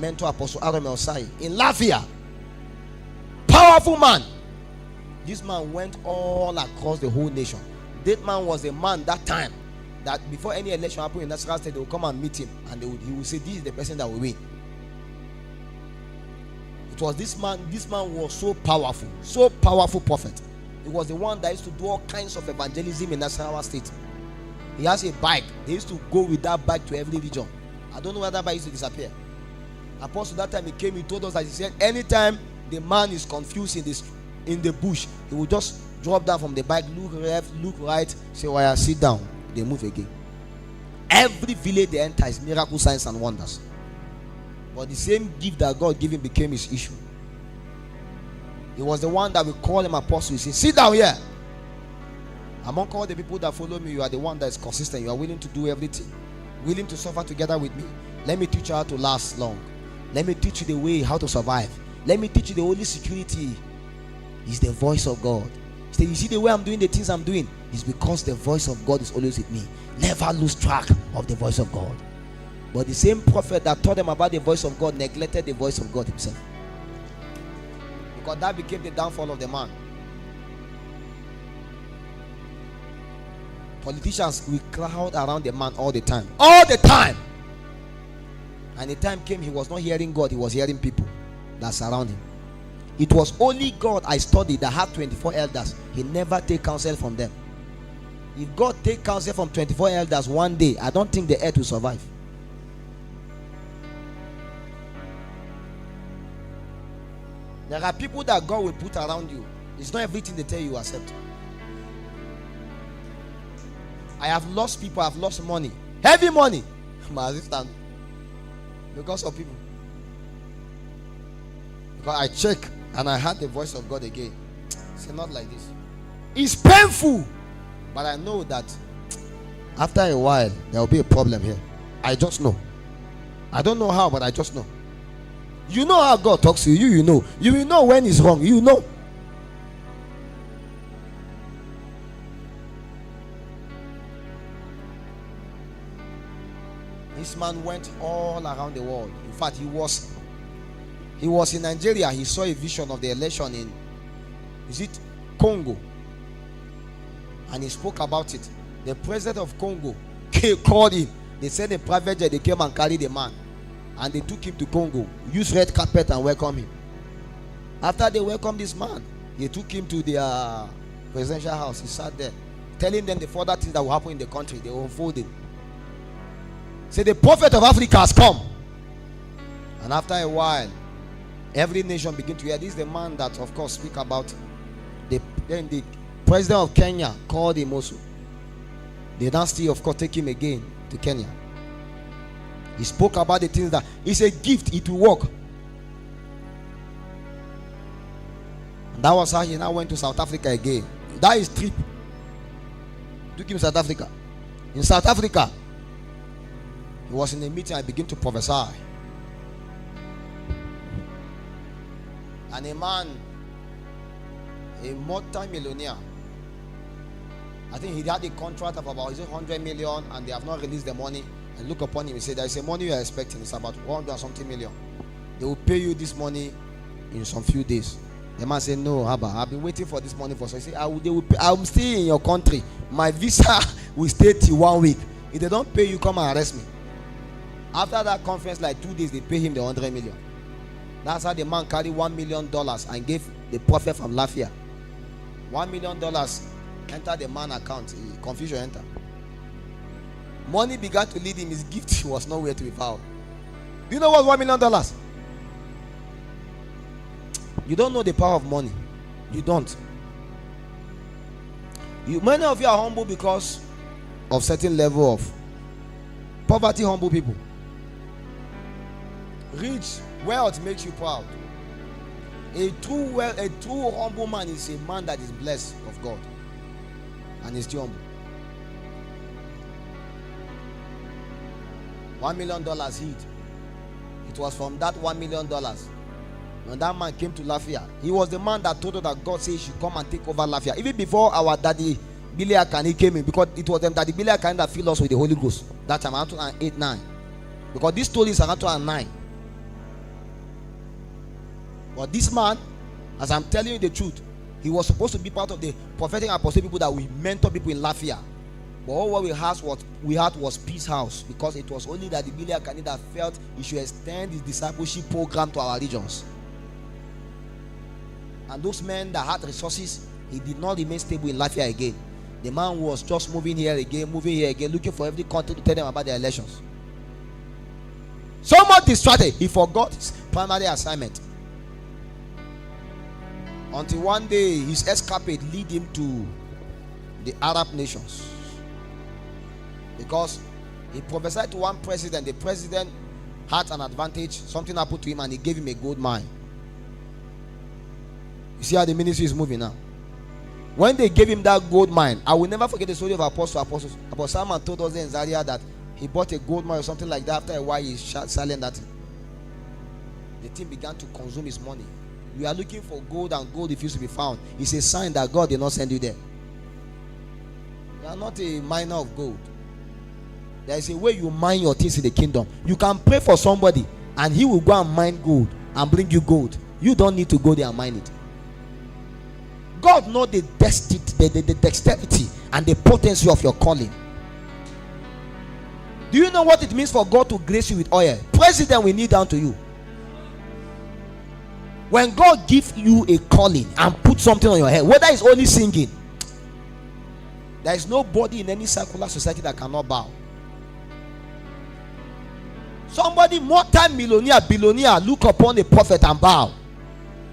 mentor Apostle Arome Osayi in Lafia. Powerful man. This man went all across the whole nation. That man was a man that time that before any election happened in Nasarawa State, they would come and meet him and he would say, this is the person that will win. It was this man. This man was so powerful prophet. He was the one that used to do all kinds of evangelism in Nasarawa State. He has a bike. They used to go with that bike to every region. I don't know where that bike used to disappear. Apostle, that time he came, he told us that he said anytime the man is confused in the bush, he will just drop down from the bike, look left, look right, say, "Why, sit down." They move again. Every village they enter is miracle, signs and wonders. But the same gift that God gave him became his issue. He was the one that we call him apostle. He said, "Sit down here. Among all the people that follow me, you are the one that is consistent. You are willing to do everything, willing to suffer together with me. Let me teach you how to last long. Let me teach you the way how to survive. Let me teach you the only security is the voice of God." He said, "You see the way I'm doing the things I'm doing is because the voice of God is always with me. Never lose track of the voice of God." But the same prophet that taught them about the voice of God neglected the voice of God himself, because that became the downfall of the man. Politicians will crowd around the man all the time. And the time came, he was not hearing God, he was hearing people that surround him. It was only God I studied that had 24 elders. He never take counsel from them. If God take counsel from 24 elders one day, I don't think the earth will survive. There are people that God will put around you. It's not everything they tell you accept. I have lost people, I have lost money, heavy money, my assistant, because of people. Because I check and I heard the voice of God again. Say, not like this. It's painful, but I know that after a while there will be a problem here. I just know. I don't know how, but I just know. You know how God talks to you. You know. You will know when it's wrong. You know. This man went all around the world. In fact, he was in Nigeria. He saw a vision of the election in, is it Congo? And he spoke about it. The president of Congo called him. They sent a private jet. They came and carried the man, and they took him to Congo, used red carpet and welcomed him. After they welcomed this man, they took him to their presidential house. He sat there, telling them the further things that will happen in the country. They were unfolding. Say, the prophet of Africa has come. And after a while, every nation began to hear. This is the man that, of course, speak about. Then the president of Kenya called him also. They now still, of course, take him again to Kenya. He spoke about the things that it's a gift, it will work. And that was how he now went to South Africa again. That is trip. Took him to South Africa. In South Africa, he was in a meeting. I began to prophesy. And a man, a multi-millionaire, I think he had a contract of about 100 million, and they have not released the money. And look upon him, he said, "There is a money you are expecting. It's about 100 something million. They will pay you this money in some few days." The man said, "No, Abba, I've been waiting for this money for." So he said, "I'm still in your country. My visa will stay till 1 week. If they don't pay you, come and arrest me." After that conference, like 2 days, they pay him the 100 million. That's how the man carried $1 million and gave the prophet from Lafia. $1 million entered the man's account. Confusion entered. Money began to lead him. His gift was nowhere to be found. Do you know what $1 million? You don't know the power of money. You don't. Many of you are humble because of certain level of poverty. Humble people. Rich wealth makes you proud. A true humble man is a man that is blessed of God and is still humble. $1 million hid. It was from that $1 million when that man came to Lafia. He was the man that told her that God said he should come and take over Lafia. Even before our daddy Billy Akani came in, because it was them that the Billy Akani that filled us with the Holy Ghost that time, around 2008-9. Because this story is around 2009. But this man, as I'm telling you the truth, he was supposed to be part of the prophetic and apostolic people that we mentor people in Lafayette. But all what we had was Peace House, because it was only that the Billy Akani that felt he should extend his discipleship program to our regions. And those men that had resources, he did not remain stable in Lafayette again. The man was just moving here again, looking for every country to tell them about their elections. So much distracted, he forgot his primary assignment. Until one day, his escapade lead him to the Arab nations. Because he prophesied to one president. The president had an advantage. Something happened to him and he gave him a gold mine. You see how the ministry is moving now. When they gave him that gold mine, I will never forget the story of Apostle Simon told us in Zaria that he bought a gold mine or something like that. After a while, he selling that thing. The thing began to consume his money. You are looking for gold and gold refused to be found. It's a sign that God did not send you there. You are not a miner of gold. There is a way you mine your things in the kingdom. You can pray for somebody and he will go and mine gold and bring you gold. You don't need to go there and mine it. God knows the dexterity and the potency of your calling. Do you know what it means for God to grace you with oil? President will kneel down to you. When God gives you a calling and put something on your head, whether it's only singing, there is nobody in any secular society that cannot bow. Somebody multi-millionaire, billionaire look upon a prophet and bow.